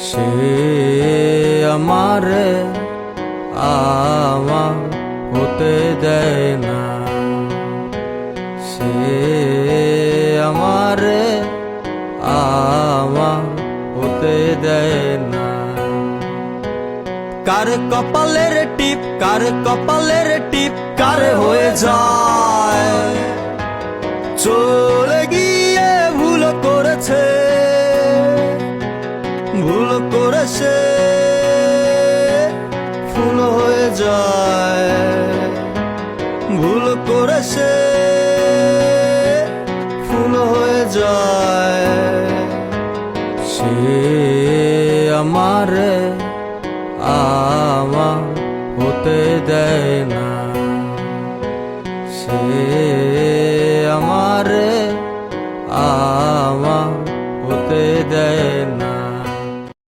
সে আমারে আমার হতে দেয় না, সে আমারে আমার হতে দেয় না। কার কপালের টিপ, কার কপালের টিপ, কার হয়ে যায় চলে গিয়ে ভুল করেছে, ভুল করেছে, ফুল হয়ে যায়, ভুল করেছে, ফুল হয়ে যায়। সে আমারে আমার হতে দেয় না।